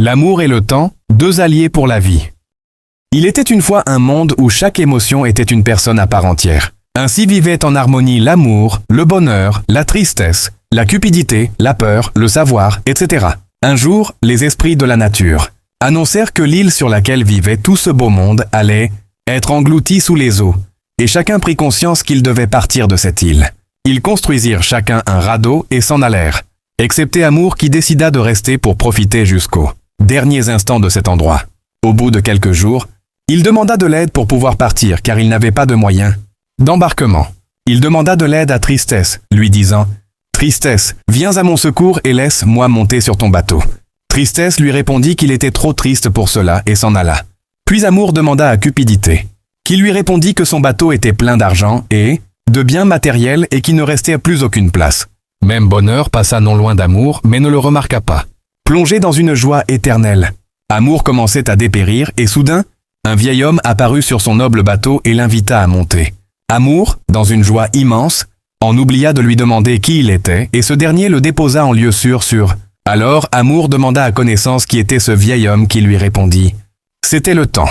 L'amour et le temps, deux alliés pour la vie. Il était une fois un monde où chaque émotion était une personne à part entière. Ainsi vivaient en harmonie l'amour, le bonheur, la tristesse, la cupidité, la peur, le savoir, etc. Un jour, les esprits de la nature annoncèrent que l'île sur laquelle vivait tout ce beau monde allait être engloutie sous les eaux, et chacun prit conscience qu'il devait partir de cette île. Ils construisirent chacun un radeau et s'en allèrent, excepté Amour qui décida de rester pour profiter jusqu'aux derniers instants de cet endroit. Au bout de quelques jours, il demanda de l'aide pour pouvoir partir car il n'avait pas de moyens d'embarquement. Il demanda de l'aide à Tristesse, lui disant « Tristesse, viens à mon secours et laisse-moi monter sur ton bateau. » Tristesse lui répondit qu'il était trop triste pour cela et s'en alla. Puis Amour demanda à Cupidité, qui lui répondit que son bateau était plein d'argent et de biens matériels et qu'il ne restait plus aucune place. Même Bonheur passa non loin d'Amour mais ne le remarqua pas. Plongé dans une joie éternelle, Amour commençait à dépérir et soudain, un vieil homme apparut sur son noble bateau et l'invita à monter. Amour, dans une joie immense, en oublia de lui demander qui il était et ce dernier le déposa en lieu sûr. Alors Amour demanda à Connaissance qui était ce vieil homme qui lui répondit « C'était le temps. »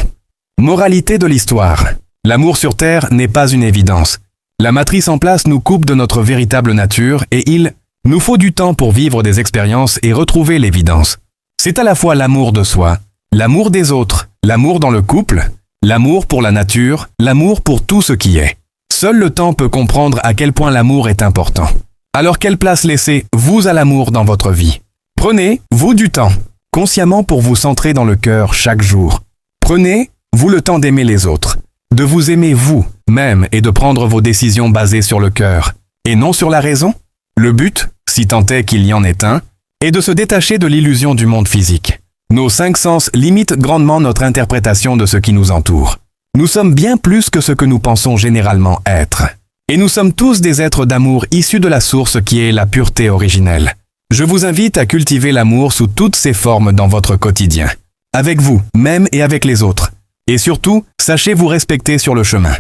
Moralité de l'histoire. L'amour sur Terre n'est pas une évidence. La matrice en place nous coupe de notre véritable nature et il nous faut du temps pour vivre des expériences et retrouver l'évidence. C'est à la fois l'amour de soi, l'amour des autres, l'amour dans le couple, l'amour pour la nature, l'amour pour tout ce qui est. Seul le temps peut comprendre à quel point l'amour est important. Alors quelle place laissez-vous à l'amour dans votre vie? Prenez-vous du temps, consciemment pour vous centrer dans le cœur chaque jour. Prenez-vous le temps d'aimer les autres, de vous aimer vous-même et de prendre vos décisions basées sur le cœur, et non sur la raison? Le but, si tant est qu'il y en ait un, est de se détacher de l'illusion du monde physique. Nos 5 sens limitent grandement notre interprétation de ce qui nous entoure. Nous sommes bien plus que ce que nous pensons généralement être. Et nous sommes tous des êtres d'amour issus de la source qui est la pureté originelle. Je vous invite à cultiver l'amour sous toutes ses formes dans votre quotidien. Avec vous, même et avec les autres. Et surtout, sachez vous respecter sur le chemin.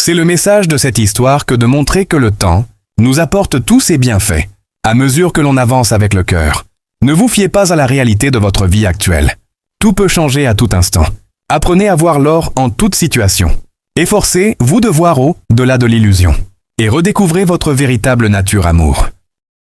C'est le message de cette histoire que de montrer que le temps nous apporte tous ses bienfaits, à mesure que l'on avance avec le cœur. Ne vous fiez pas à la réalité de votre vie actuelle. Tout peut changer à tout instant. Apprenez à voir l'or en toute situation. Efforcez-vous de voir au-delà de l'illusion. Et redécouvrez votre véritable nature amour.